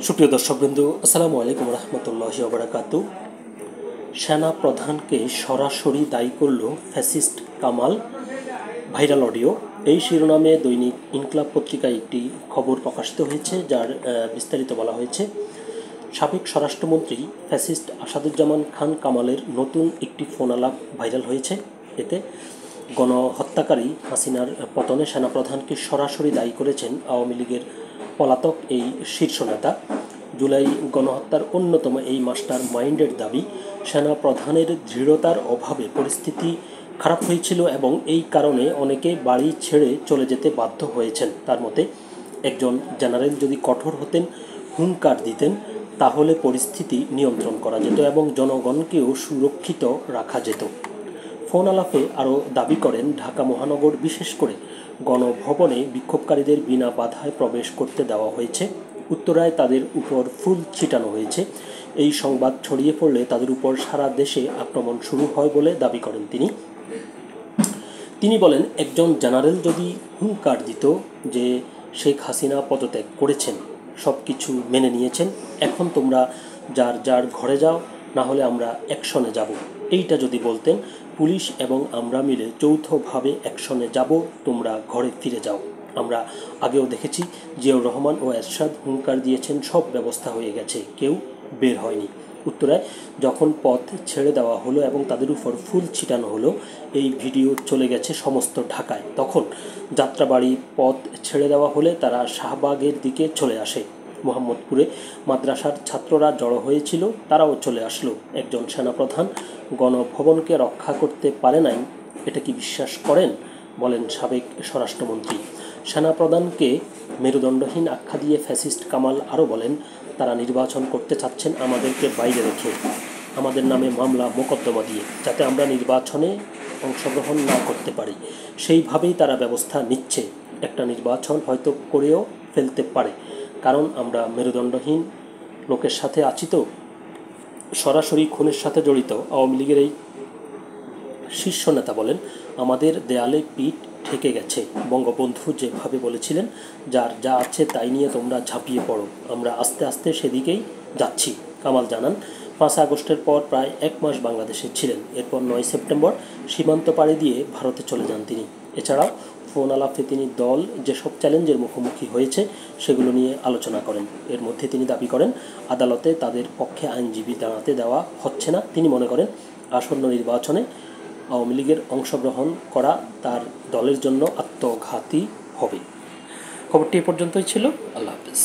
সুপ্রিয় দর্শকবৃন্দু, আসসালামু আলাইকুম রহমতুল্লাহি ওয়া বারাকাতুহু। সেনা প্রধানকে সরাসরি দায়ী করল ফ্যাসিস্ট কামাল, ভাইরাল অডিও। এই শিরোনামে দৈনিক ইনকিলাব পত্রিকায় একটি খবর প্রকাশিত হয়েছে, যার বিস্তারিত বলা হয়েছে। সাবেক স্বরাষ্ট্রমন্ত্রী ফ্যাসিস্ট আসাদুজ্জামান খান কামালের নতুন একটি ফোন আলাপ ভাইরাল হয়েছে। এতে গণহত্যাকারী হাসিনার পতনে সেনাপ্রধানকে সরাসরি দায়ী করেছেন আওয়ামী লীগের পলাতক এই শীর্ষ নেতা। জুলাই গণহত্যার অন্যতম এই মাস্টার মাইন্ডের দাবি, সেনাপ্রধানের দৃঢ়তার অভাবে পরিস্থিতি খারাপ হয়েছিল এবং এই কারণে অনেকে বাড়ি ছেড়ে চলে যেতে বাধ্য হয়েছেন। তার মতে, একজন জেনারেল যদি কঠোর হতেন, হুঙ্কার দিতেন, তাহলে পরিস্থিতি নিয়ন্ত্রণ করা যেত এবং জনগণকেও সুরক্ষিত রাখা যেত। ফোন আলাপে আরও দাবি করেন, ঢাকা মহানগর বিশেষ করে গণভবনে বিক্ষোভকারীদের বিনা বাধায় প্রবেশ করতে দেওয়া হয়েছে। উত্তরায় তাদের উপর ফুল ছিটানো হয়েছে। এই সংবাদ ছড়িয়ে পড়লে তাদের উপর সারা দেশে আক্রমণ শুরু হয় বলে দাবি করেন তিনি বলেন, একজন জেনারেল যদি হুঙ্কার দিত যে শেখ হাসিনা পদত্যাগ করেছেন, সব কিছু মেনে নিয়েছেন, এখন তোমরা যার যার ঘরে যাও, না হলে আমরা অ্যাকশনে যাব, এইটা যদি বলতেন, পুলিশ এবং আমরা মিলে যৌথভাবে অ্যাকশনে যাব, তোমরা ঘরে ফিরে যাও। আমরা আগেও দেখেছি, জিয়াউর রহমান ও এরশাদ হুঙ্কার দিয়েছেন, সব ব্যবস্থা হয়ে গেছে, কেউ বের হয়নি। উত্তরায় যখন পথ ছেড়ে দেওয়া হলো এবং তাদের উপর ফুল ছিটানো হলো, এই ভিডিও চলে গেছে সমস্ত ঢাকায়। তখন যাত্রাবাড়ি পথ ছেড়ে দেওয়া হলে তারা শাহবাগের দিকে চলে আসে। মোহাম্মদপুরে মাদ্রাসার ছাত্ররা জড়ো হয়েছিল, তারাও চলে আসলো। একজন সেনাপ্রধান গণভবনকে রক্ষা করতে পারে নাই, এটা কি বিশ্বাস করেন? বলেন সাবেক স্বরাষ্ট্রমন্ত্রী। সেনাপ্রধানকে মেরুদণ্ডহীন আখ্যা দিয়ে ফ্যাসিস্ট কামাল আরও বলেন, তারা নির্বাচন করতে চাচ্ছেন আমাদেরকে বাইরে রেখে, আমাদের নামে মামলা মোকদ্দমা দিয়ে, যাতে আমরা নির্বাচনে অংশগ্রহণ না করতে পারি। সেইভাবেই তারা ব্যবস্থা নিচ্ছে। একটা নির্বাচন হয়তো করেও ফেলতে পারে, কারণ আমরা মেরুদণ্ডহীন লোকের সাথে আছি। তো সরাসরি খুনের সাথে জড়িত আওয়ামী লীগের এই শীর্ষ নেতা বলেন, আমাদের দেয়ালে পিঠ ঠেকে গেছে। বঙ্গবন্ধু যেভাবে বলেছিলেন, যার যা আছে তাই নিয়ে তোমরা ঝাঁপিয়ে পড়ো, আমরা আস্তে আস্তে সেদিকেই যাচ্ছি। কামাল জানান, 5 আগস্টের পর প্রায় 1 মাস বাংলাদেশে ছিলেন। এরপর 9 সেপ্টেম্বর সীমান্ত পাড়ি দিয়ে ভারতে চলে যান তিনি। এছাড়াও ফোন আলাপে তিনি দল যেসব চ্যালেঞ্জের মুখোমুখি হয়েছে সেগুলো নিয়ে আলোচনা করেন। এর মধ্যে তিনি দাবি করেন, আদালতে তাদের পক্ষে আইনজীবী দাঁড়াতে দেওয়া হচ্ছে না। তিনি মনে করেন, আসন্ন নির্বাচনে আওয়ামী লীগের অংশগ্রহণ করা তার দলের জন্য আত্মঘাতী হবে। খবরটি এ পর্যন্তই ছিল। আল্লাহ হাফেজ।